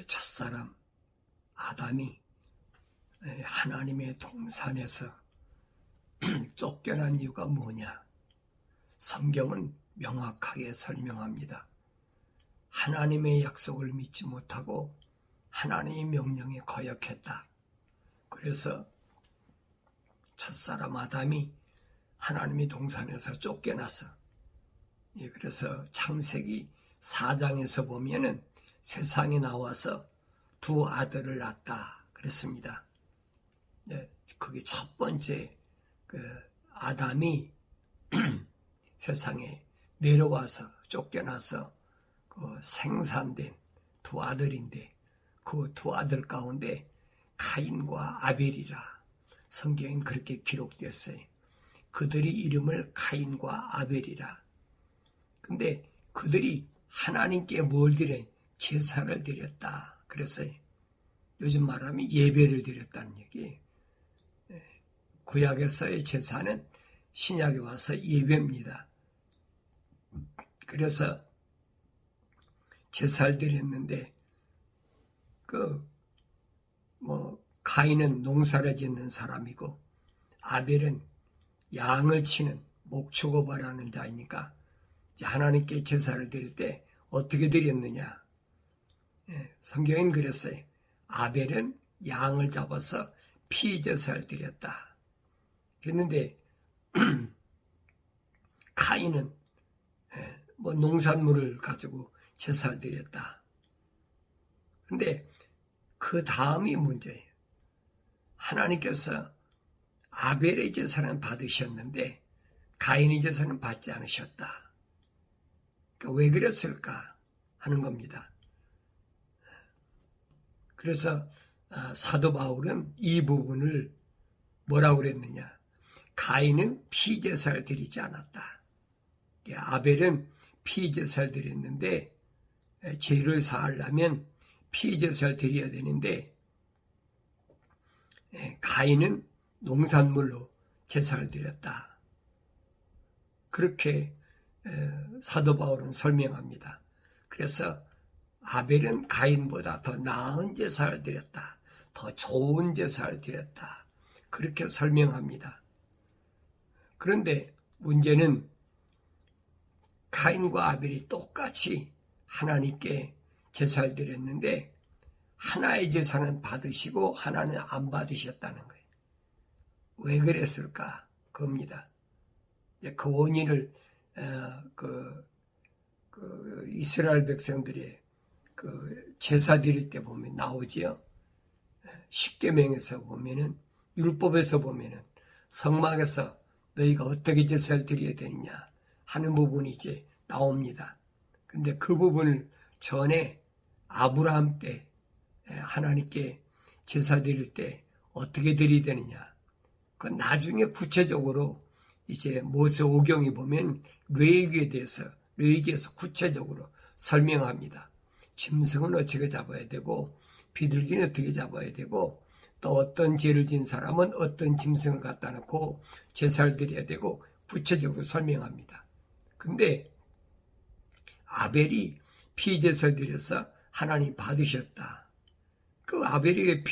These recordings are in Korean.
첫사람 아담이 하나님의 동산에서 쫓겨난 이유가 뭐냐? 성경은 명확하게 설명합니다. 하나님의 약속을 믿지 못하고 하나님의 명령에 거역했다. 그래서 첫사람 아담이 하나님의 동산에서 쫓겨나서, 그래서 창세기 4장에서 보면은 세상에 나와서 두 아들을 낳았다 그랬습니다. 그게 첫 번째 아담이 세상에 내려와서 쫓겨나서 생산된 두 아들인데, 그 두 아들 가운데 카인과 아벨이라 성경엔 그렇게 기록되었어요. 그들이 이름을 카인과 아벨이라. 근데 그들이 하나님께 뭘 드려? 제사를 드렸다 그랬어요. 요즘 말하면 예배를 드렸다는 얘기예요. 구약에서의 제사는 신약에 와서 예배입니다. 그래서 제사를 드렸는데, 가인은 농사를 짓는 사람이고 아벨은 양을 치는 목축업을 자이니까 하나님께 제사를 드릴 때 어떻게 드렸느냐? 성경엔 그랬어요. 아벨은 양을 잡아서 피제사를 드렸다. 그랬는데 카인은 농산물을 가지고 제사를 드렸다. 근데 그 다음이 문제예요. 하나님께서 아벨의 제사는 받으셨는데 가인의 제사는 받지 않으셨다. 그러니까 왜 그랬을까 하는 겁니다. 그래서 사도 바울은 이 부분을 뭐라고 그랬느냐? 가인은 피제사를 드리지 않았다. 아벨은 피제사를 드렸는데 죄를 사하려면 피제사를 드려야 되는데 가인은 농산물로 제사를 드렸다. 그렇게 사도 바울은 설명합니다. 그래서 아벨은 가인보다 더 나은 제사를 드렸다. 더 좋은 제사를 드렸다. 그렇게 설명합니다. 그런데 문제는 가인과 아벨이 똑같이 하나님께 제사를 드렸는데 하나의 제사는 받으시고 하나는 안 받으셨다는 거예요. 왜 그랬을까? 그겁니다. 그 원인을 이스라엘 백성들의 제사 드릴 때 보면 나오지요. 십계명에서 보면은, 율법에서 보면은 성막에서 너희가 어떻게 제사를 드려야 되느냐 하는 부분이 이제 나옵니다. 근데 그 부분을 전에 아브라함 때 하나님께 제사 드릴 때 어떻게 드려야 되느냐, 그 나중에 구체적으로 이제 모세 오경에 보면 레위기에서 구체적으로 설명합니다. 짐승은 어떻게 잡아야 되고 비둘기는 어떻게 잡아야 되고 또 어떤 죄를 지은 사람은 어떤 짐승을 갖다 놓고 제사를 드려야 되고 구체적으로 설명합니다. 근데 아벨이 피제사를 드려서 하나님 받으셨다. 그 아벨이 왜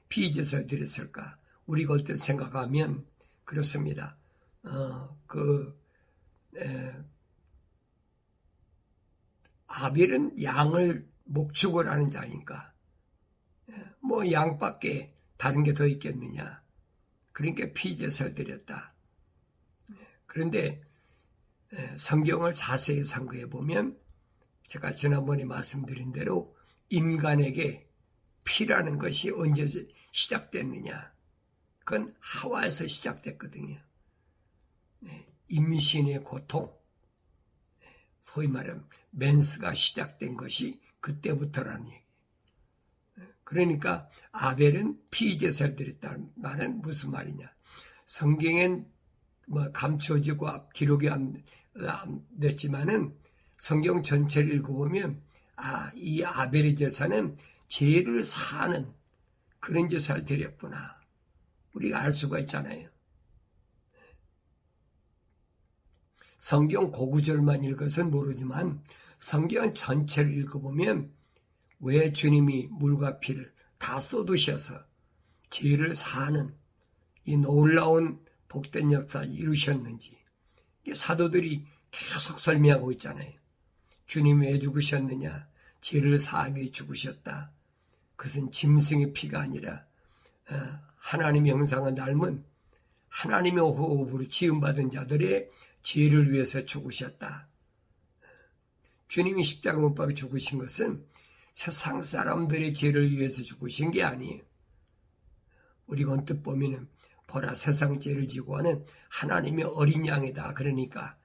피제사를 드렸을까? 우리가 어떻게 생각하면 그렇습니다. 아벨은 양을 목축을 하는 자니까 양밖에 다른 게 더 있겠느냐. 그러니까 피제사를 드렸다. 그런데 성경을 자세히 상고해 보면 제가 지난번에 말씀드린 대로 인간에게 피라는 것이 언제 시작됐느냐. 그건 하와에서 시작됐거든요. 임신의 고통, 소위 말하면 맨스가 시작된 것이 그때부터라는 얘기. 그러니까 아벨은 피제사를 드렸다는 말은 무슨 말이냐. 성경엔 감춰지고 기록이 안 됐지만은 성경 전체를 읽어보면 이 아벨의 제사는 죄를 사하는 그런 제사를 드렸구나. 우리가 알 수가 있잖아요. 성경 고구절만 읽어서는 모르지만 성경 전체를 읽어보면 왜 주님이 물과 피를 다 쏟으셔서 죄를 사하는 이 놀라운 복된 역사를 이루셨는지 사도들이 계속 설명하고 있잖아요. 주님이 왜 죽으셨느냐? 죄를 사하기 위해 죽으셨다. 그것은 짐승의 피가 아니라 하나님의 형상을 닮은 하나님의 호흡으로 지음받은 자들의 죄를 위해서 죽으셨다. 주님이 십자가 못 박아 죽으신 것은 세상 사람들의 죄를 위해서 죽으신 게 아니에요. 우리가 언뜻 보면은 보라 세상 죄를 지고 하는 하나님의 어린 양이다. 그러니까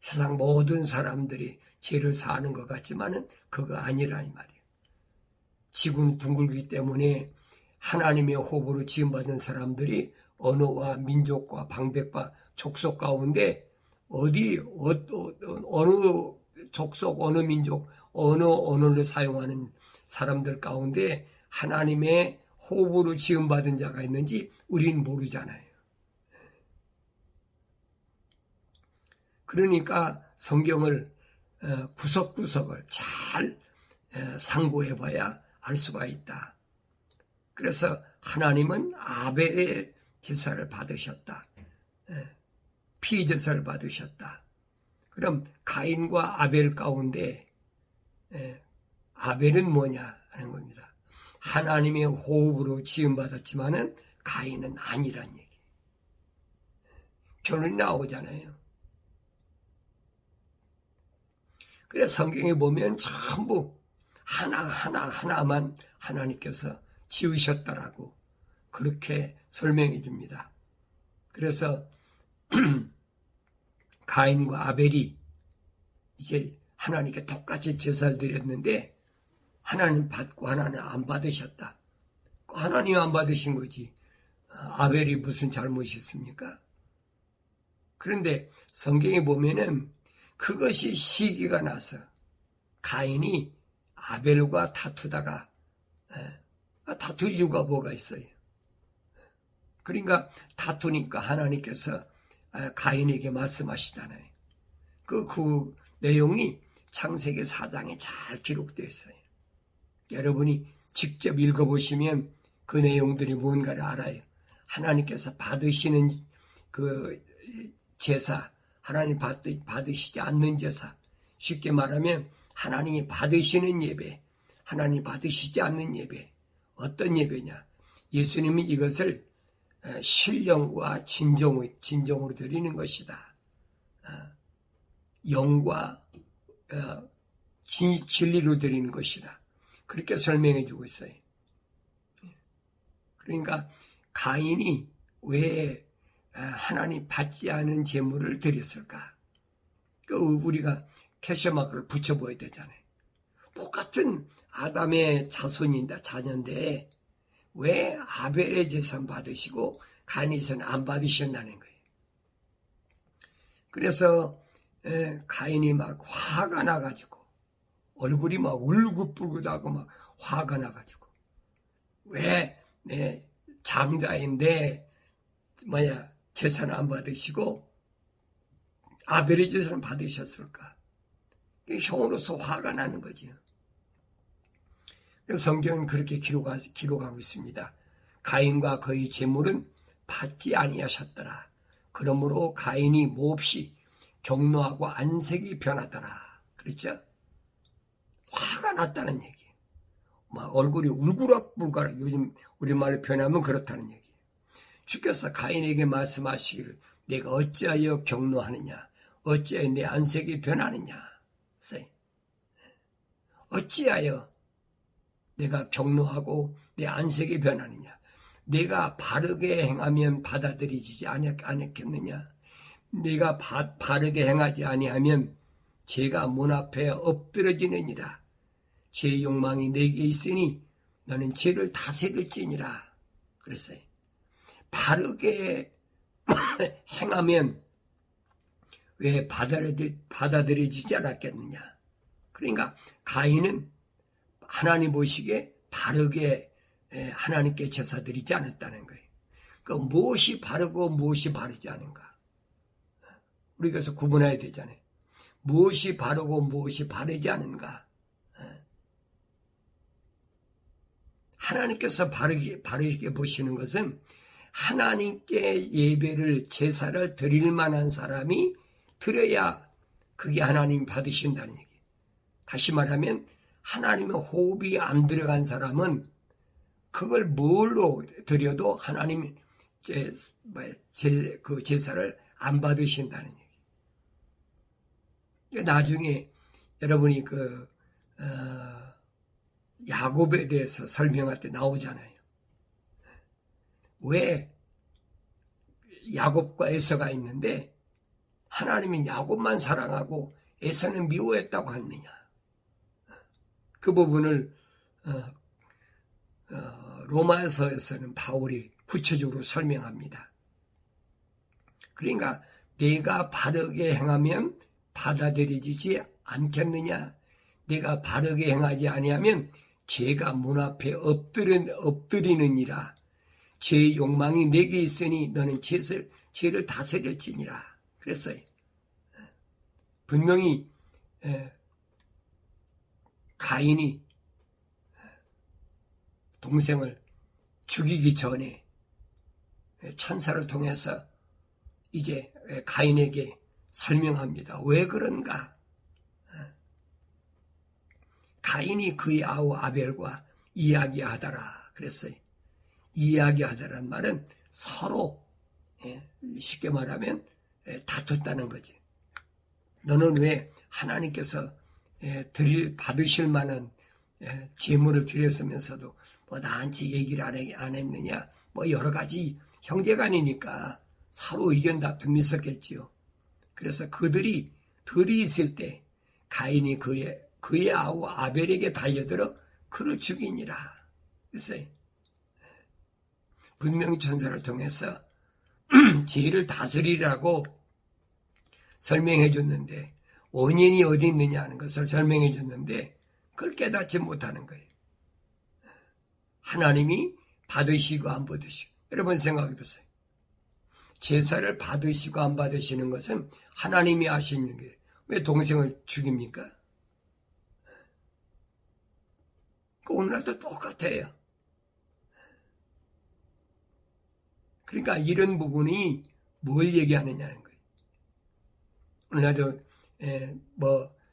세상 모든 사람들이 죄를 사하는 것 같지만은 그거 아니라 이 말이에요. 지구는 둥글기 때문에 하나님의 호흡으로 지음받은 사람들이 언어와 민족과 방백과 족속 가운데 어느 족속, 어느 민족, 어느 언어를 사용하는 사람들 가운데 하나님의 호흡으로 지음받은 자가 있는지 우리는 모르잖아요. 그러니까 성경을 구석구석을 잘 상고해봐야 알 수가 있다. 그래서 하나님은 아벨의 제사를 받으셨다. 피 제사를 받으셨다. 그럼 가인과 아벨 가운데 아벨은 뭐냐 하는 겁니다. 하나님의 호흡으로 지음받았지만은 가인은 아니란 얘기. 결론이 나오잖아요. 그래서 성경에 보면 전부 하나만 하나님께서 지으셨다라고 그렇게 설명해 줍니다. 그래서 가인과 아벨이 이제 하나님께 똑같이 제사를 드렸는데 하나님 받고 하나님 안 받으셨다. 하나님 안 받으신 거지. 아벨이 무슨 잘못이 있습니까? 그런데 성경에 보면은 그것이 시기가 나서 가인이 아벨과 다투다가 다툴 이유가 뭐가 있어요? 그러니까 다투니까 하나님께서 가인에게 말씀하시잖아요. 그 내용이 창세기 4장에 잘 기록되어 있어요. 여러분이 직접 읽어보시면 그 내용들이 뭔가를 알아요. 하나님께서 받으시는 그 제사, 하나님 받으시지 않는 제사, 쉽게 말하면 하나님이 받으시는 예배, 하나님 받으시지 않는 예배, 어떤 예배냐? 예수님이 이것을 신령과 진정으로 드리는 것이다. 영과 진리로 드리는 것이다. 그렇게 설명해 주고 있어요. 그러니까 가인이 왜 하나님 받지 않은 제물을 드렸을까? 우리가 캐셔마크를 붙여보아야 되잖아요. 똑같은 아담의 자녀인데 왜 아벨의 제사 받으시고 가인의 제사는 안 받으셨다는 거예요. 그래서 가인이 막 화가 나가지고 얼굴이 막 울긋불긋하고 막 화가 나가지고 왜 내 장자인데 제사는 안 받으시고 아벨의 제사는 받으셨을까? 형으로서 화가 나는 거죠. 성경은 그렇게 기록하고 있습니다. 가인과 그의 제물은 받지 아니하셨더라. 그러므로 가인이 몹시 경노하고 안색이 변하더라. 그랬죠? 화가 났다는 얘기. 막 얼굴이 울그락불그락, 요즘 우리말로 표현하면 그렇다는 얘기. 주께서 가인에게 말씀하시기를 내가 어찌하여 경노하느냐? 어찌하여 내 안색이 변하느냐? 어찌하여 내가 경노하고 내 안색이 변하느냐? 내가 바르게 행하면 받아들이지 않겠느냐? 내가 바르게 행하지 아니하면 죄가 문 앞에 엎드러지느니라. 죄의 욕망이 내게 있으니 너는 죄를 다스릴지니라. 그랬어요. 바르게 행하면 왜 받아들여지지 않았겠느냐? 그러니까 가인은 하나님 보시기에 바르게 하나님께 제사 드리지 않았다는 거예요. 그 무엇이 바르고 무엇이 바르지 않은가? 우리가 그래서 구분해야 되잖아요. 무엇이 바르고 무엇이 바르지 않은가? 하나님께서 바르게 보시는 것은 하나님께 예배를, 제사를 드릴 만한 사람이 드려야 그게 하나님 받으신다는 얘기예요. 다시 말하면 하나님의 호흡이 안 들어간 사람은 그걸 뭘로 드려도 하나님 그 제사를 안 받으신다는 얘기예요. 나중에 여러분이 야곱에 대해서 설명할 때 나오잖아요. 왜 야곱과 에서가 있는데 하나님은 야곱만 사랑하고 에서는 미워했다고 하느냐. 그 부분을 로마서에서는 바울이 구체적으로 설명합니다. 그러니까 내가 바르게 행하면 받아들여지지 않겠느냐. 내가 바르게 행하지 아니하면 죄가 문 앞에 엎드리느니라. 죄의 욕망이 내게 있으니 너는 죄를 다스릴지니라. 그랬어요. 분명히 가인이 동생을 죽이기 전에 천사를 통해서 이제 가인에게 설명합니다. 왜 그런가? 가인이 그의 아우 아벨과 이야기하더라 그랬어요. 이야기하더란 말은 서로 쉽게 말하면 다퉜다는 거지. 너는 왜 하나님께서 받으실 만한 제물을 드렸으면서도 나한테 얘기를 안 했느냐. 여러 가지 형제간이니까 서로 의견 다툼이 있었겠지요. 그래서 그들이 있을 때 가인이 그의 아우 아벨에게 달려들어 그를 죽이니라. 그래서 분명히 천사를 통해서 죄를 다스리라고 설명해 줬는데 원인이 어디 있느냐 하는 것을 설명해 줬는데 그걸 깨닫지 못하는 거예요. 하나님이 받으시고 안 받으시고. 여러분 생각해 보세요. 제사를 받으시고 안 받으시는 것은 하나님이 하시는 거예요. 왜 동생을 죽입니까? 오늘날도 똑같아요. 그러니까 이런 부분이 뭘 얘기하느냐는 거예요. 오늘날도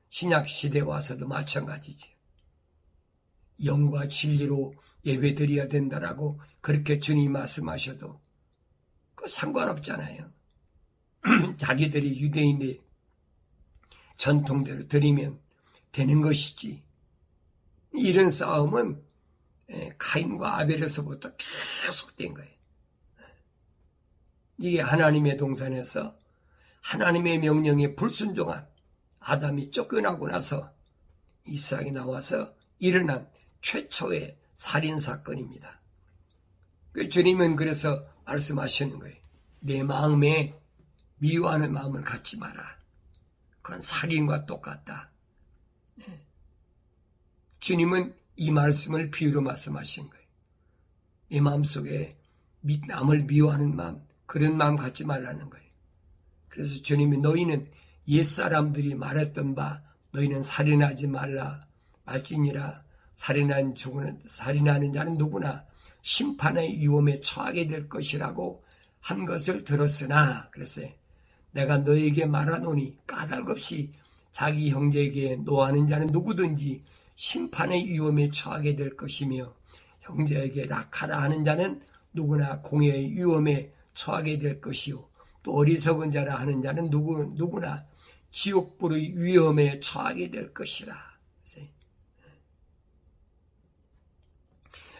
신약 시대에 와서도 마찬가지죠. 영과 진리로 예배드려야 된다라고 그렇게 주님이 말씀하셔도 그 상관없잖아요. 자기들이 유대인의 전통대로 드리면 되는 것이지. 이런 싸움은 가인과 아벨에서부터 계속된 거예요. 이게 하나님의 동산에서 하나님의 명령에 불순종한 아담이 쫓겨나고 나서 이삭이 나와서 일어난 최초의 살인사건입니다. 주님은 그래서 말씀하시는 거예요. 내 마음에 미워하는 마음을 갖지 마라. 그건 살인과 똑같다. 주님은 이 말씀을 비유로 말씀하신 거예요. 내 마음속에 남을 미워하는 마음, 그런 마음 갖지 말라는 거예요. 그래서 주님이 너희는 옛사람들이 말했던 바 너희는 살인하지 말라 말지니라. 살인하는 자는 누구나 심판의 위험에 처하게 될 것이라고 한 것을 들었으나, 그랬어요. 내가 너에게 말하노니 까닭 없이 자기 형제에게 노하는 자는 누구든지 심판의 위험에 처하게 될 것이며, 형제에게 낙하라 하는 자는 누구나 공의의 위험에 처하게 될 것이요, 또 어리석은 자라 하는 자는 누구나 지옥불의 위험에 처하게 될 것이라.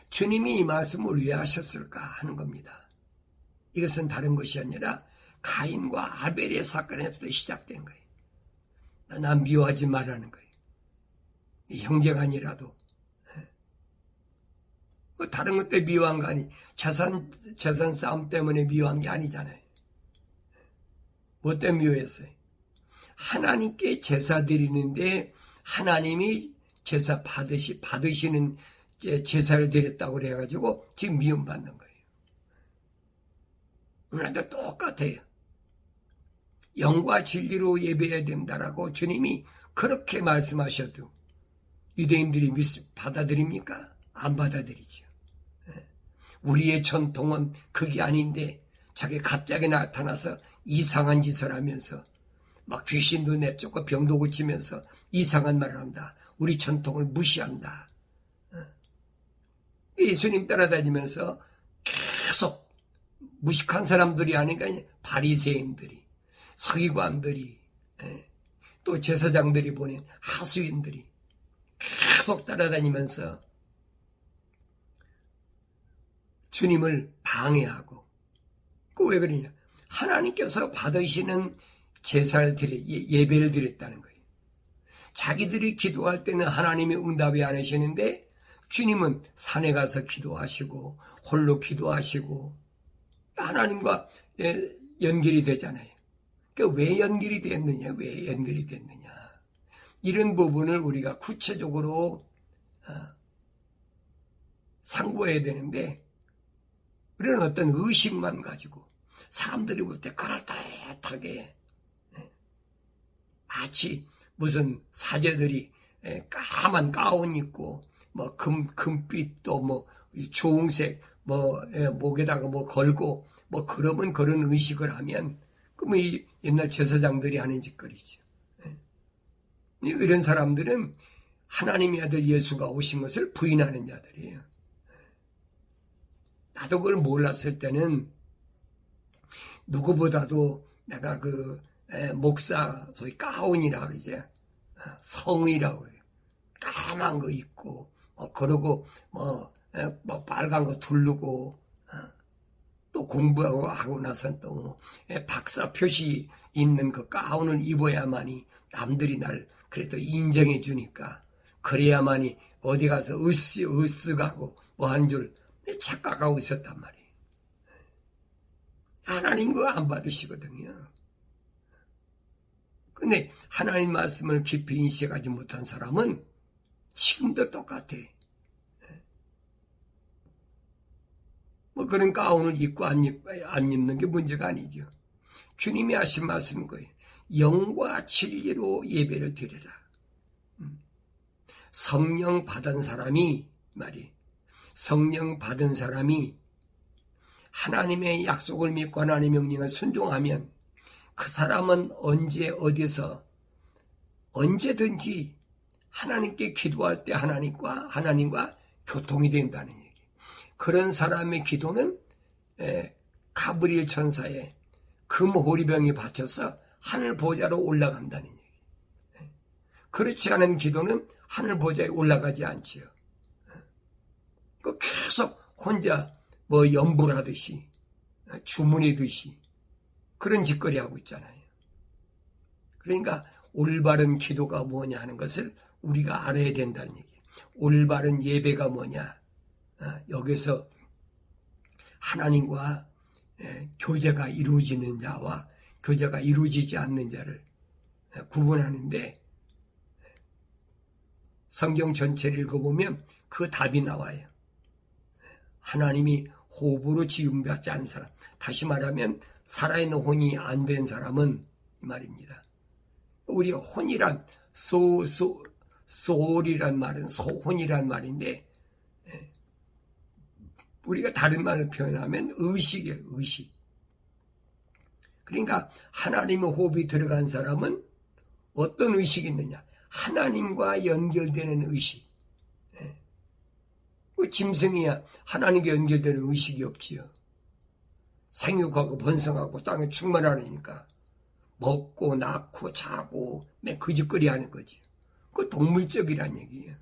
주님이 이 말씀을 왜 하셨을까 하는 겁니다. 이것은 다른 것이 아니라 가인과 아벨의 사건에서 시작된 거예요. 난 미워하지 말라는 거예요. 형제가 아니라도. 다른 것 때문에 미워한 거 아니, 재산 싸움 때문에 미워한 게 아니잖아요. 뭐 때문에 미워했어요? 하나님께 제사 드리는데 하나님이 제사 받으시는 제사를 드렸다고 그래가지고 지금 미움받는 거예요. 오늘도 똑같아요. 영과 진리로 예배해야 된다라고 주님이 그렇게 말씀하셔도 유대인들이 받아들입니까? 안 받아들이죠. 우리의 전통은 그게 아닌데 자기 갑자기 나타나서 이상한 짓을 하면서 막 귀신도 내쫓고 병도 고치면서 이상한 말을 한다. 우리 전통을 무시한다. 예수님 따라다니면서 계속 무식한 사람들이 아니까 바리새인들이, 서기관들이, 또 제사장들이 보낸 하수인들이 계속 따라다니면서 주님을 방해하고, 그 왜 그러냐? 하나님께서 받으시는 제사를 예배를 드렸다는 거예요. 자기들이 기도할 때는 하나님이 응답이 안 하시는데 주님은 산에 가서 기도하시고 홀로 기도하시고 하나님과 연결이 되잖아요. 그러니까 왜 연결이 됐느냐? 왜 연결이 됐느냐? 이런 부분을 우리가 구체적으로 상고해야 되는데 우리는 어떤 의식만 가지고 사람들이 볼 때 그럴듯하게 마치 무슨 사제들이 까만 가운 입고 뭐 금빛도 뭐 주홍색 뭐 목에다가 뭐 걸고 뭐 그러면 그런 의식을 하면 그 뭐 옛날 제사장들이 하는 짓거리죠. 이런 사람들은 하나님의 아들 예수가 오신 것을 부인하는 자들이에요. 나도 그걸 몰랐을 때는 누구보다도 내가 그 목사 소위 가운이라고 그러지, 성의라고 그래요. 까만 거 입고 그러고 뭐 빨간 거 두르고 또 공부하고 하고 나선 또 박사 표시 있는 그 가운을 입어야만이 남들이 날 그래도 인정해 주니까 그래야만이 어디 가서 으쓱하고 뭐 한 줄 착각하고 있었단 말이에요. 하나님 그거 안 받으시거든요. 근데 하나님 말씀을 깊이 인식하지 못한 사람은 지금도 똑같아. 뭐 그런 가운을 입고 안 입는 게 문제가 아니죠. 주님이 하신 말씀인 거예요. 영과 진리로 예배를 드리라. 성령 받은 사람이 말이에요. 성령 받은 사람이 하나님의 약속을 믿고 하나님의 명령을 순종하면 그 사람은 언제 어디서 언제든지 하나님께 기도할 때 하나님과 교통이 된다는 얘기. 그런 사람의 기도는 가브리엘 천사의 금호리병이 받쳐서 하늘 보좌로 올라간다는 얘기. 그렇지 않은 기도는 하늘 보좌에 올라가지 않지요. 그 계속 혼자 뭐 염불하듯이 주문이듯이 그런 짓거리 하고 있잖아요. 그러니까 올바른 기도가 뭐냐 하는 것을 우리가 알아야 된다는 얘기예요. 올바른 예배가 뭐냐. 여기서 하나님과 교제가 이루어지는 자와 교제가 이루어지지 않는 자를 구분하는데 성경 전체를 읽어보면 그 답이 나와요. 하나님이 호흡으로 지음받지 않은 사람, 다시 말하면 살아있는 혼이 안 된 사람은 이 말입니다. 우리 혼이란 소울이란 말은 소혼이란 말인데 우리가 다른 말을 표현하면 의식이에요. 의식. 그러니까 하나님의 호흡이 들어간 사람은 어떤 의식이 있느냐? 하나님과 연결되는 의식. 짐승이야 하나님과 연결되는 의식이 없지요. 생육하고 번성하고 땅에 충만하니까 먹고 낳고 자고 그 짓거리 하는 거지. 그 동물적이란 얘기예요.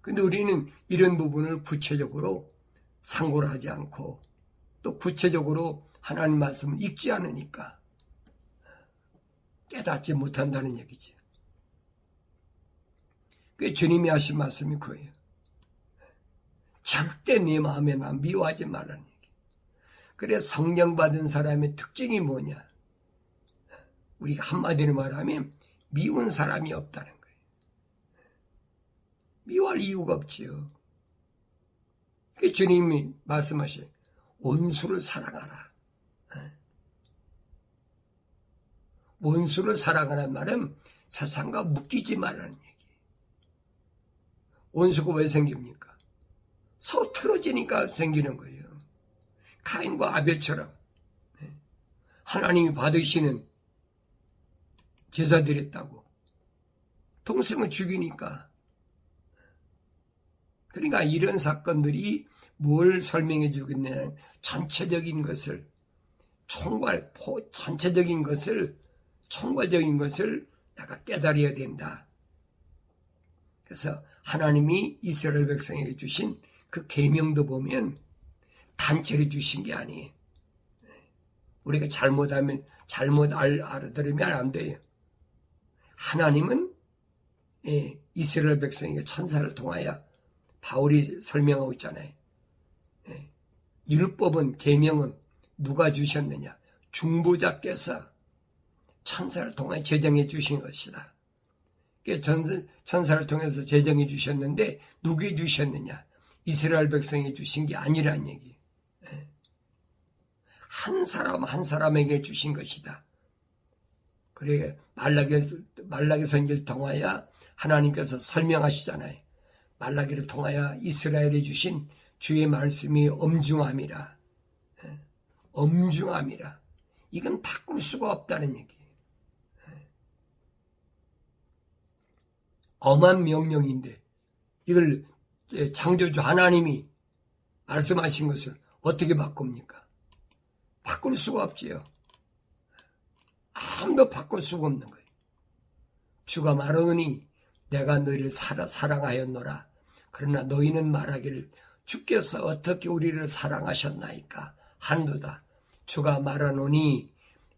근데 우리는 이런 부분을 구체적으로 상고를 하지 않고 또 구체적으로 하나님 말씀을 읽지 않으니까 깨닫지 못한다는 얘기죠. 그 주님이 하신 말씀이 그예요. 절대 네 마음에 나 미워하지 말라는 얘기. 그래 성령 받은 사람의 특징이 뭐냐? 우리가 한마디로 말하면 미운 사람이 없다는 거예요. 미워할 이유가 없지요. 그 주님이 말씀하신 원수를 사랑하라. 원수를 사랑하라는 말은 세상과 묶이지 말라는 얘기. 원수가 왜 생깁니까? 서로 틀어지니까 생기는 거예요. 가인과 아벨처럼 하나님이 받으시는 제사 드렸다고 동생을 죽이니까. 그러니까 이런 사건들이 뭘 설명해 주겠냐. 전체적인 것을 전체적인 것을 총괄적인 것을 내가 깨달아야 된다. 그래서 하나님이 이스라엘 백성에게 주신 그 계명도 보면 단체로 주신 게 아니에요. 우리가 잘못하면 잘못 알아들으면 안 돼요. 하나님은 이스라엘 백성에게 천사를 통하여 바울이 설명하고 있잖아요. 율법은 계명은 누가 주셨느냐? 중보자께서 천사를 통해 제정해 주신 것이다. 천사를 통해서 제정해 주셨는데 누구에 주셨느냐? 이스라엘 백성에 주신 게 아니란 얘기. 한 사람 한 사람에게 주신 것이다. 그래 말라기 선지를 통하여 하나님께서 설명하시잖아요. 말라기를 통하여 이스라엘에 주신 주의 말씀이 엄중함이라. 엄중함이라. 이건 바꿀 수가 없다는 얘기예요. 엄한 명령인데 이걸 창조주 하나님이 말씀하신 것을 어떻게 바꿉니까? 바꿀 수가 없지요. 아무도 바꿀 수가 없는 거예요. 주가 말하노니 내가 너희를 사랑하였노라. 그러나 너희는 말하기를 주께서 어떻게 우리를 사랑하셨나이까 한도다. 주가 말하노니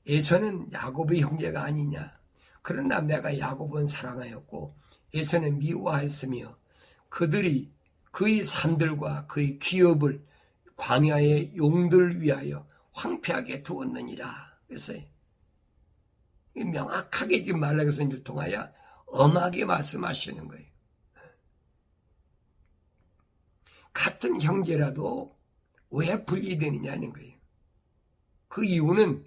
에서는 야곱의 형제가 아니냐. 그러나 내가 야곱은 사랑하였고 에서는 미워하였으며 그들이 그의 산들과 그의 기업을 광야의 용들 위하여 황폐하게 두었느니라. 그래서 명확하게 지금 말라기 선지를 통하여 엄하게 말씀하시는 거예요. 같은 형제라도 왜 분리되느냐는 거예요. 그 이유는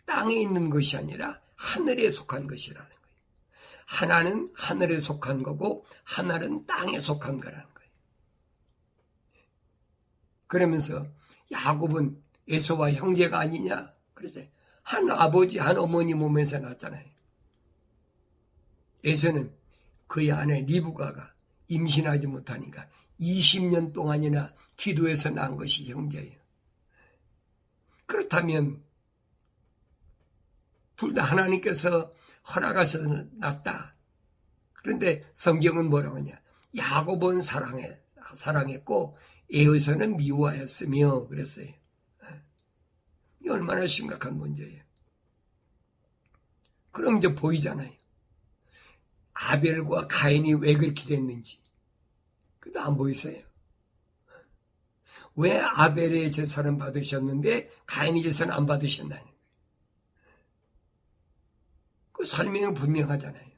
땅에 있는 것이 아니라 하늘에 속한 것이라는 거예요. 하나는 하늘에 속한 거고 하나는 땅에 속한 거라는 거예요. 그러면서 야곱은 에서와 형제가 아니냐? 그래서 한 아버지 한 어머니 몸에서 났잖아요. 에서는 그의 아내 리브가가 임신하지 못하니까 20년 동안이나 기도해서 낳은 것이 형제예요. 그렇다면 둘 다 하나님께서 허락하셔서 낳았다. 그런데 성경은 뭐라고 하냐? 야곱은 사랑했고 에서는 미워하였으며 그랬어요. 이 얼마나 심각한 문제예요. 그럼 이제 보이잖아요. 아벨과 가인이 왜 그렇게 됐는지. 그도 안 보이세요? 왜 아벨의 제사는 받으셨는데 가인의 제사는 안 받으셨나요? 그 설명은 분명하잖아요.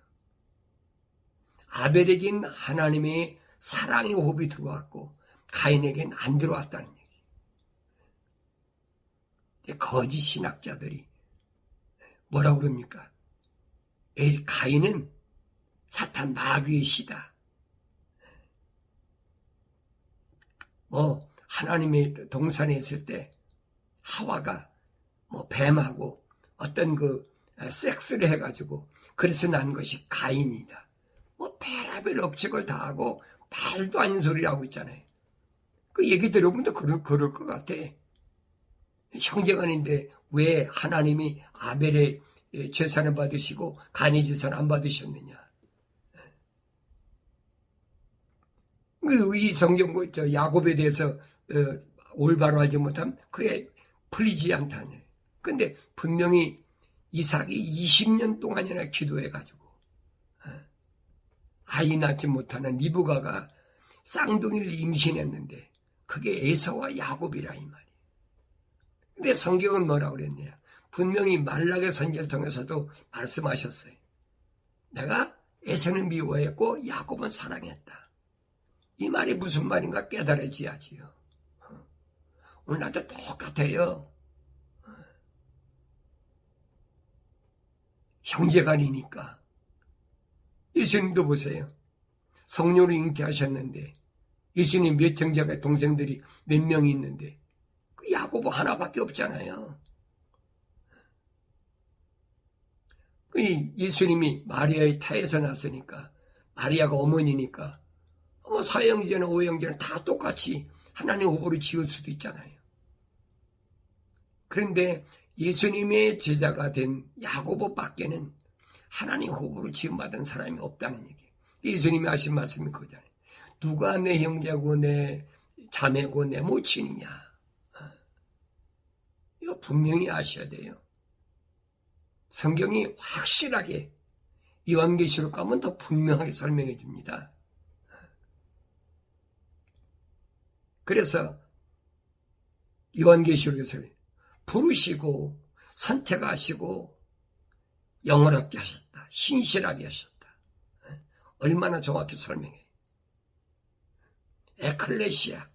아벨에겐 하나님의 사랑의 호흡이 들어왔고 가인에겐 안 들어왔다는 얘기. 거짓 신학자들이 뭐라고 그럽니까? 가인은 사탄 마귀의 씨다. 하나님의 동산에 있을 때 하와가 뱀하고 어떤 섹스를 해가지고 그래서 난 것이 가인이다. 별의별 억측을 다 하고 말도 아닌 소리를 하고 있잖아요. 그 얘기 들어보면 또 그럴 것 같아. 형제간인데 왜 하나님이 아벨의 제사를 받으시고 가인의 제사를 안 받으셨느냐. 이 성경 야곱에 대해서 올바로 알지 못하면 그게 풀리지 않다니. 근데 분명히 이삭이 20년 동안이나 기도해가지고 아이 낳지 못하는 리브가가 쌍둥이를 임신했는데 그게 에서와 야곱이라 이 말이에요. 근데 성경은 뭐라고 그랬냐? 분명히 말라기 선지를 통해서도 말씀하셨어요. 내가 에서는 미워했고 야곱은 사랑했다. 이 말이 무슨 말인가 깨달아져야지요. 오늘 나도 똑같아요. 형제간이니까. 예수님도 보세요. 성령을 잉태하셨는데 예수님 몇 형제가 동생들이 몇 명이 있는데 그 야고보 하나밖에 없잖아요. 그 예수님이 마리아의胎에서 났으니까 마리아가 어머니니까 뭐 사형제나 오형제는 다 똑같이 하나님 후보로 지을 수도 있잖아요. 그런데 예수님의 제자가 된 야고보밖에는 하나님 후보로 지음받은 사람이 없다는 얘기예요. 예수님이 하신 말씀이 그거잖아요. 누가 내 형제고 내 자매고 내 모친이냐. 이거 분명히 아셔야 돼요. 성경이 확실하게 요한계시록 가면 더 분명하게 설명해 줍니다. 그래서 요한계시록에서 부르시고 선택하시고 영원하게 하셨다. 신실하게 하셨다. 얼마나 정확히 설명해요. 에클레시아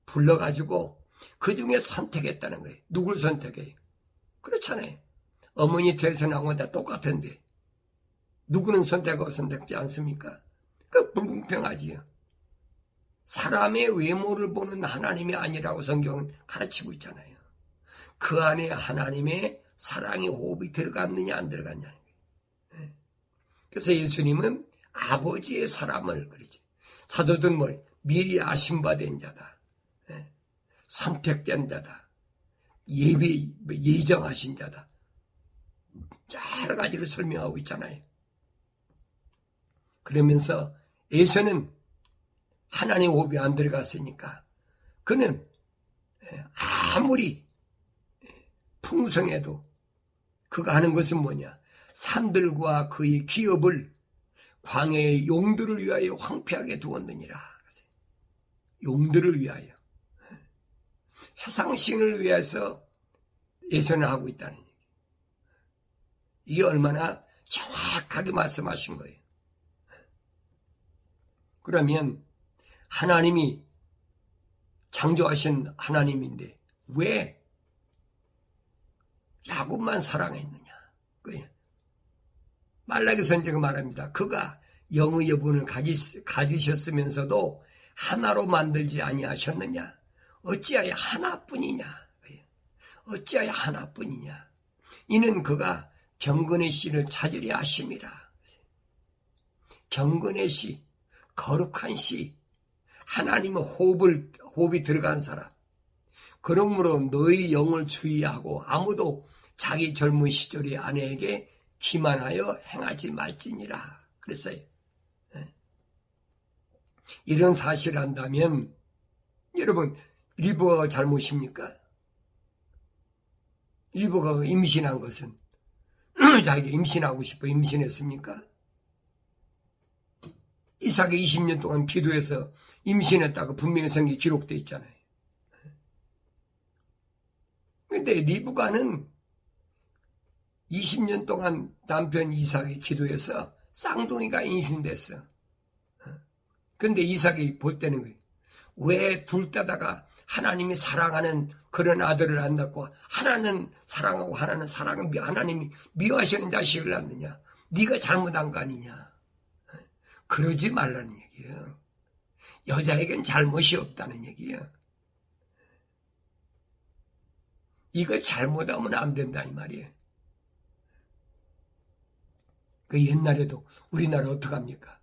불러가지고 그 중에 선택했다는 거예요. 누굴 선택해요? 그렇잖아요. 어머니 돼서 나온 건 다 똑같은데 누구는 선택하고 선택지 않습니까? 그 불공평하지요. 사람의 외모를 보는 하나님이 아니라고 성경은 가르치고 있잖아요. 그 안에 하나님의 사랑의 호흡이 들어갔느냐 안 들어갔냐는 거예요. 그래서 예수님은 아버지의 사람을 그러지. 사도들 뭐 미리 아심받은 자다. 선택된 자다. 예정하신 자다. 여러 가지를 설명하고 있잖아요. 그러면서 에서는 하나님의 호흡이 안 들어갔으니까 그는 아무리 풍성해도 그가 하는 것은 뭐냐? 산들과 그의 기업을 광야의 용들을 위하여 황폐하게 두었느니라. 용들을 위하여. 세상 신을 위해서 예선을 하고 있다는 얘기. 이게 얼마나 정확하게 말씀하신 거예요. 그러면 하나님이 창조하신 하나님인데 왜 야곱만 사랑했느냐? 말라기 선지자가 말합니다. 그가 영의 여분을 가지셨으면서도 하나로 만들지 아니하셨느냐? 어찌하여 하나뿐이냐? 어찌하여 하나뿐이냐? 이는 그가 경건의 씨를 찾으려 하심이라. 경건의 씨, 거룩한 씨, 하나님의 호흡이 들어간 사람. 그러므로 너희 영을 주의하고 아무도 자기 젊은 시절의 아내에게 기만하여 행하지 말지니라. 그랬어요. 이런 사실을 안다면 여러분 리브가가 잘못입니까? 리브가가 임신한 것은 자기가 임신하고 싶어 임신했습니까? 이삭이 20년 동안 기도해서 임신했다고 분명히 성경에 기록되어 있잖아요. 근데 리브가는 20년 동안 남편 이삭이 기도해서 쌍둥이가 임신됐어. 근데 이삭이 보태는 거예요. 왜 둘 따다가 하나님이 사랑하는 그런 아들을 안 낳고 하나는 사랑하고 하나님이 미워하시는 자식을 낳느냐? 네가 잘못한 거 아니냐? 그러지 말라는 얘기예요. 여자에겐 잘못이 없다는 얘기예요. 이거 잘못하면 안 된다 이 말이에요. 그 옛날에도 우리나라 어떡합니까?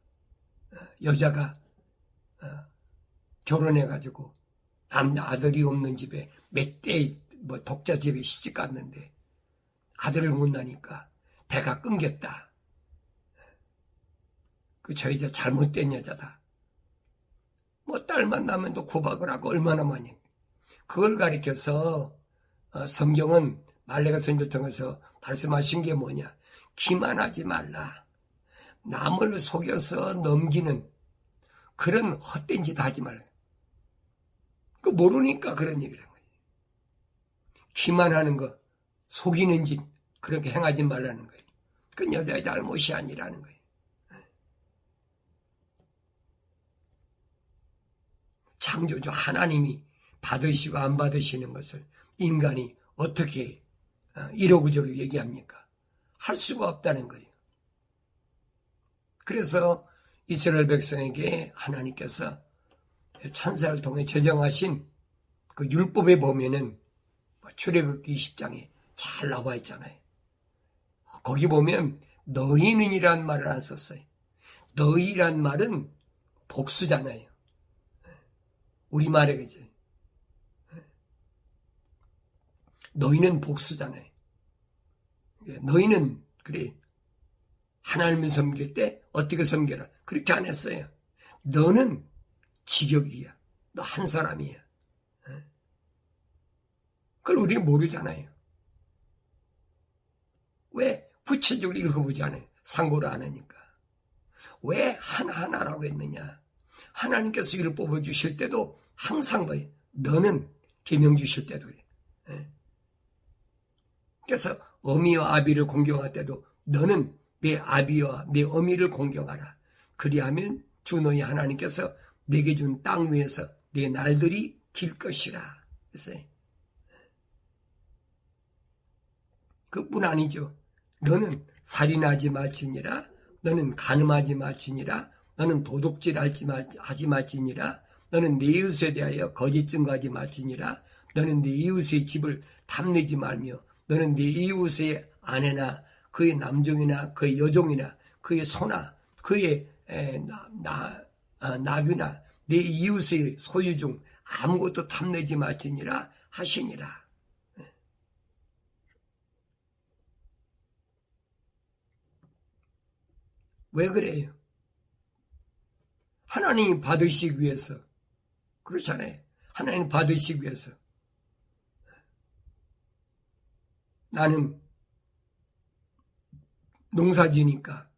여자가 결혼해가지고 아들이 없는 집에 몇 대 독자 집에 시집 갔는데 아들을 못 낳으니까 배가 끊겼다. 저 여자 잘못된 여자다. 딸만 낳으면 또 구박을 하고 얼마나 많이. 그걸 가리켜서 성경은 말레가 선지를 통해서 말씀하신 게 뭐냐. 기만하지 말라. 남을 속여서 넘기는 그런 헛된 짓 하지 말라. 그 모르니까 그런 얘기를 한 거지. 기만하는 거, 속이는 짓, 그렇게 행하지 말라는 거예요. 그건 여자의 잘못이 아니라는 거예요. 창조주 하나님이 받으시고 안 받으시는 것을 인간이 어떻게 이러고저러고 얘기합니까? 할 수가 없다는 거예요. 그래서 이스라엘 백성에게 하나님께서 천사를 통해 제정하신 그 율법에 보면은 출애굽기 20장에 잘 나와 있잖아요. 거기 보면 너희는이란 말을 안 썼어요. 너희란 말은 복수잖아요. 우리말에 그죠. 너희는 복수잖아요. 너희는 그래 하나님을 섬길 때 어떻게 섬겨라 그렇게 안 했어요. 너는 직역이야. 너 한 사람이야. 그걸 우리가 모르잖아요. 왜 구체적으로 읽어보지 않아요? 상고를 안 하니까. 왜 하나하나라고 했느냐? 하나님께서 율법을 주실 때도 항상 뭐예요? 너는 계명 주실 때도 그래. 그래서 어미와 아비를 공경할 때도 너는 내 아비와 내 어미를 공경하라. 그리하면 주 너희 하나님께서 내게 준 땅 위에서 내 날들이 길 것이라. 그래서 그뿐 아니죠. 너는 살인하지 말지니라. 너는 간음하지 말지니라. 너는 도둑질하지 말지니라. 너는 내 이웃에 대하여 거짓 증거하지 말지니라. 너는 내 이웃의 집을 탐내지 말며 너는 네 이웃의 아내나 그의 남종이나 그의 여종이나 그의 소나 그의 나귀나 네 이웃의 소유 중 아무것도 탐내지 말지니라 하시니라. 왜 그래요? 하나님이 받으시기 위해서. 그렇잖아요. 하나님 받으시기 위해서. 나는 농사지니까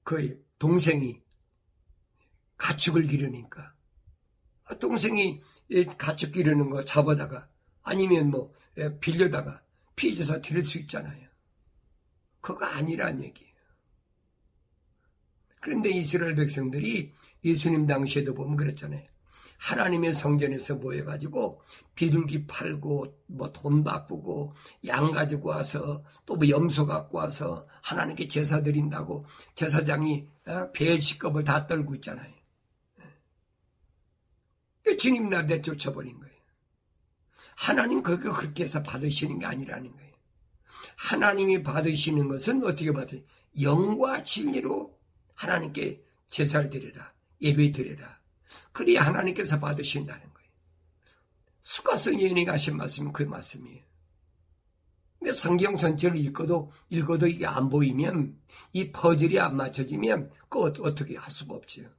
그 동생이 가축을 기르니까 동생이 가축 기르는 거 잡아다가 아니면 뭐 빌려다가 피해줘서 드릴 수 있잖아요. 그거 아니란 얘기예요. 그런데 이스라엘 백성들이 예수님 당시에도 보면 그랬잖아요. 하나님의 성전에서 모여가지고 비둘기 팔고 뭐 돈 바꾸고 양 가지고 와서 또 뭐 염소 갖고 와서 하나님께 제사 드린다고 제사장이 배식겁을 다 떨고 있잖아요. 주님 날 내쫓아버린 거예요. 하나님 그거 그렇게 해서 받으시는 게 아니라는 거예요. 하나님이 받으시는 것은 어떻게 받아요? 영과 진리로 하나님께 제사를 드리라, 예배 드리라. 그래야 하나님께서 받으신다는 거예요. 수가성 예언이 하신 말씀은 그 말씀이에요. 근데 성경 전체를 읽어도 이게 안 보이면 이 퍼즐이 안 맞춰지면 그거 어떻게 할 수가 없지요.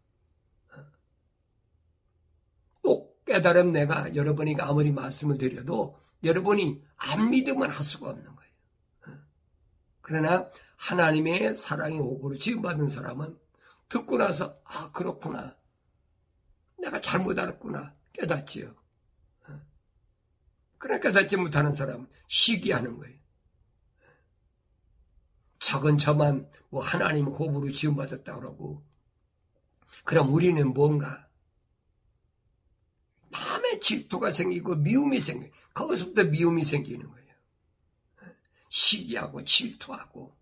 꼭 깨달은 내가 여러분에게 아무리 말씀을 드려도 여러분이 안 믿으면 할 수가 없는 거예요. 그러나 하나님의 사랑의 호흡으로 지음받은 사람은 듣고 나서 그렇구나. 내가 잘못 알았구나. 깨닫지요. 그래 깨닫지 못하는 사람은 시기하는 거예요. 적은 저만 뭐 하나님 호흡으로 지음받았다 그러고 그럼 우리는 뭔가 마음에 질투가 생기고 미움이 생겨요. 거기서부터 미움이 생기는 거예요. 시기하고 질투하고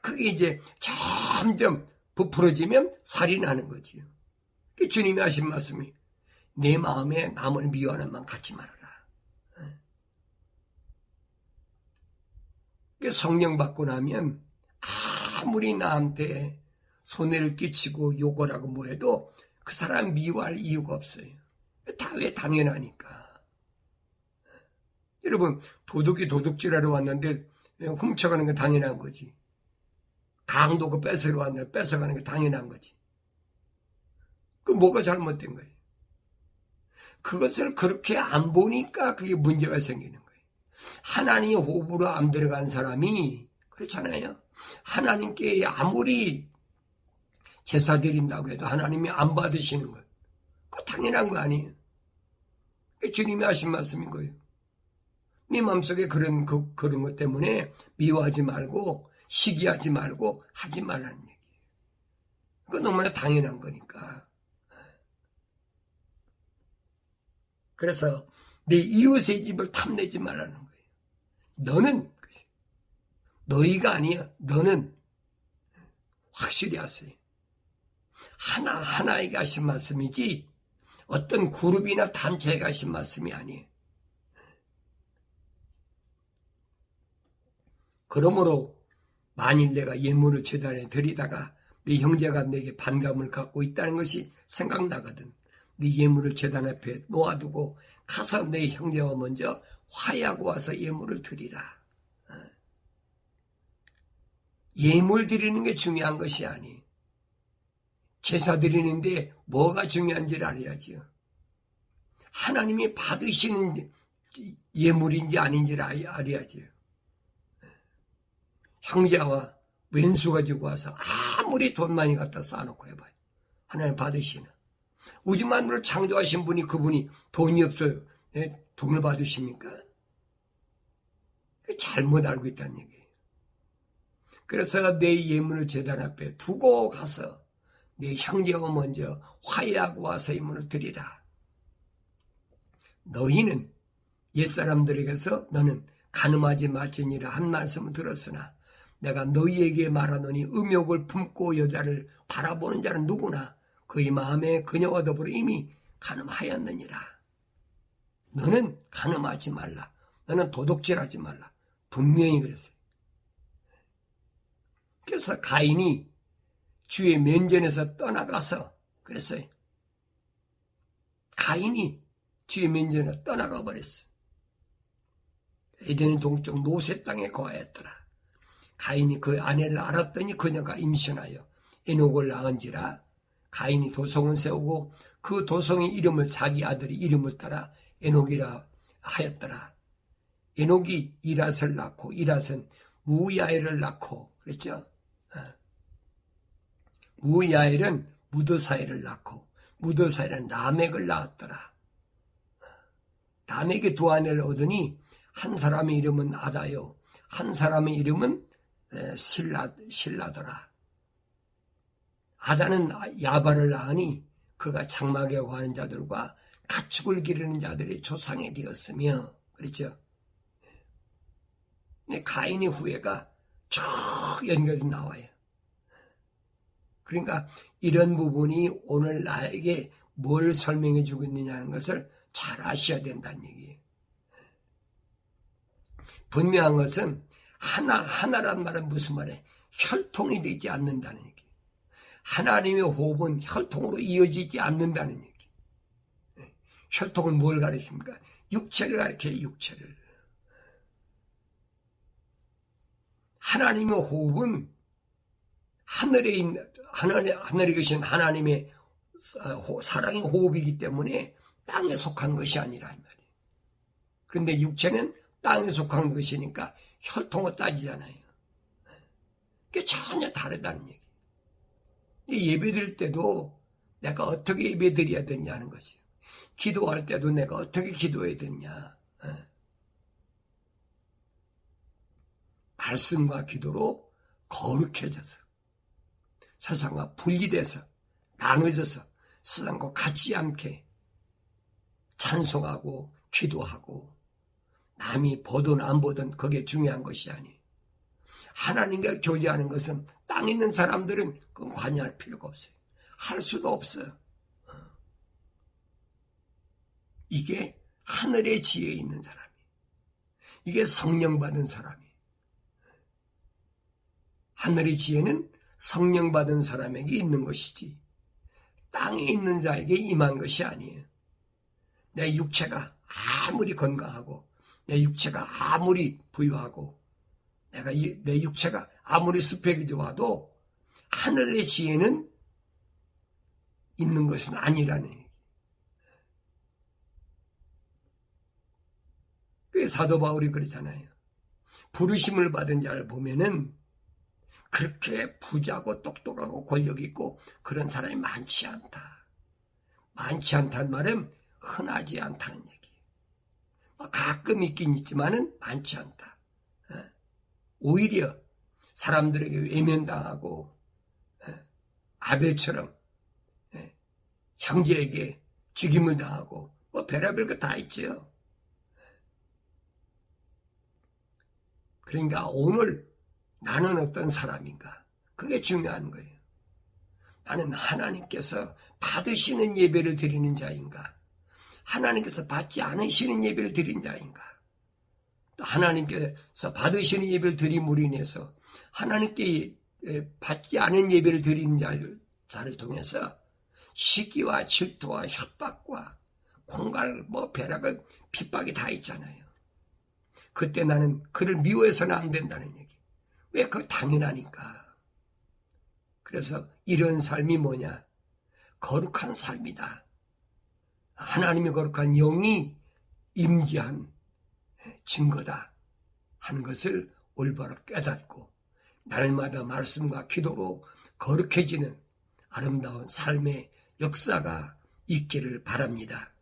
그게 이제 점점 부풀어지면 살인하는 거지요. 주님이 하신 말씀이 내 마음에 남을 미워하는 마음 갖지 말아라. 성령 받고 나면 아무리 나한테 손해를 끼치고 욕을 하고 뭐 해도 그 사람 미워할 이유가 없어요. 왜 당연하니까. 여러분 도둑이 도둑질하러 왔는데 훔쳐가는 건 당연한 거지. 강도가 뺏으러 왔는데 뺏어가는 게 당연한 거지. 그 뭐가 잘못된 거예요? 그것을 그렇게 안 보니까 그게 문제가 생기는 거예요. 하나님의 호흡으로 안 들어간 사람이 그렇잖아요. 하나님께 아무리 제사 드린다고 해도 하나님이 안 받으시는 것. 그거 당연한 거 아니에요. 주님이 하신 말씀인 거예요. 네 마음속에 그런 것 때문에 미워하지 말고 시기하지 말고 하지 말라는 얘기예요. 그거 너무나 당연한 거니까. 그래서 내 이웃의 집을 탐내지 말라는 거예요. 너는 너희가 아니야. 너는 확실히 하세요. 하나하나에게 하신 말씀이지 어떤 그룹이나 단체에게 하신 말씀이 아니에요. 그러므로 만일 내가 예물을 제단에 드리다가 네 형제가 내게 반감을 갖고 있다는 것이 생각나거든. 네 예물을 제단 앞에 놓아두고 가서 내 형제와 먼저 화해하고 와서 예물을 드리라. 예물 드리는 게 중요한 것이 아니에요. 제사 드리는데 뭐가 중요한지를 알아야지요. 하나님이 받으시는 예물인지 아닌지를 알아야지요. 형제와 왼수 가지고 와서 아무리 돈 많이 갖다 쌓아놓고 해봐요. 하나님 받으시나. 우주 만물을 창조하신 분이 그분이 돈이 없어요. 돈을 받으십니까? 잘못 알고 있다는 얘기예요. 그래서 내 예물을 제단 앞에 두고 가서 내 형제와 먼저 화해하고 와서 예물을 드리라. 너희는 옛사람들에게서 너는 간음하지 말지니라 한 말씀을 들었으나 내가 너희에게 말하노니 음욕을 품고 여자를 바라보는 자는 누구나 그의 마음에 그녀와 더불어 이미 간음하였느니라. 너는 간음하지 말라. 너는 도둑질하지 말라. 분명히 그랬어요. 그래서 가인이 주의 면전에서 떠나가서 그랬어요. 가인이 주의 면전에서 떠나가 버렸어. 에덴의 동쪽 노세 땅에 거하였더라. 가인이 그 아내를 알았더니 그녀가 임신하여 에녹을 낳은지라. 가인이 도성을 세우고 그 도성의 이름을 자기 아들의 이름을 따라 에녹이라 하였더라. 에녹이 이랏을 낳고 이랏은 무야엘을 낳고 그랬죠. 무야엘은 무드사엘을 낳고 무드사엘은 라멕을 낳았더라. 라멕이 두 아내를 얻으니 한 사람의 이름은 아다요 한 사람의 이름은 실라더라. 아다는 야발을 낳으니 그가 장막에 거하는 자들과 가축을 기르는 자들의 조상이 되었으며 그랬죠. 가인의 후예가 쭉 연결이 나와요. 그러니까 이런 부분이 오늘 나에게 뭘 설명해 주고 있느냐는 것을 잘 아셔야 된다는 얘기예요. 분명한 것은 하나란 말은 무슨 말이에요? 혈통이 되지 않는다는 얘기예요. 하나님의 호흡은 혈통으로 이어지지 않는다는 얘기예요. 혈통은 뭘 가리킵니까? 육체를 가리켜요. 육체를. 하나님의 호흡은 하늘에 계신 하나님의 사랑의 호흡이기 때문에 땅에 속한 것이 아니라 이 말이에요. 그런데 육체는 땅에 속한 것이니까 혈통을 따지잖아요. 그게 전혀 다르다는 얘기예요. 예배드릴 때도 내가 어떻게 예배드려야 되냐는 것이에요. 기도할 때도 내가 어떻게 기도해야 되냐. 말씀과 기도로 거룩해져서 세상과 분리돼서 나눠져서 세상과 같지 않게 찬송하고 기도하고 남이 보든 안 보든 그게 중요한 것이 아니에요. 하나님과 교제하는 것은 땅에 있는 사람들은 그건 관여할 필요가 없어요. 할 수도 없어요. 이게 하늘의 지혜에 있는 사람이에요. 이게 성령 받은 사람이에요. 하늘의 지혜는 성령 받은 사람에게 있는 것이지 땅에 있는 자에게 임한 것이 아니에요. 내 육체가 아무리 건강하고 내 육체가 아무리 부유하고 내 육체가 아무리 스펙이 좋아도 하늘의 지혜는 있는 것은 아니라는 얘기. 그 사도 바울이 그러잖아요. 부르심을 받은 자를 보면은 그렇게 부자고 똑똑하고 권력 있고 그런 사람이 많지 않다. 많지 않다는 말은 흔하지 않다는 얘기예요. 가끔 있긴 있지만은 많지 않다. 오히려 사람들에게 외면당하고 아벨처럼 형제에게 죽임을 당하고 별의별 거 다 있죠. 그러니까 오늘 나는 어떤 사람인가? 그게 중요한 거예요. 나는 하나님께서 받으시는 예배를 드리는 자인가? 하나님께서 받지 않으시는 예배를 드리는 자인가? 또 하나님께서 받으시는 예배를 드림으로 인해서 하나님께 받지 않은 예배를 드리는 자를 통해서 시기와 질투와 협박과 공갈, 벼락은 핍박이 다 있잖아요. 그때 나는 그를 미워해서는 안 된다는 얘기. 왜? 그거 당연하니까. 그래서 이런 삶이 뭐냐? 거룩한 삶이다. 하나님의 거룩한 영이 임재한 증거다 하는 것을 올바로 깨닫고 날마다 말씀과 기도로 거룩해지는 아름다운 삶의 역사가 있기를 바랍니다.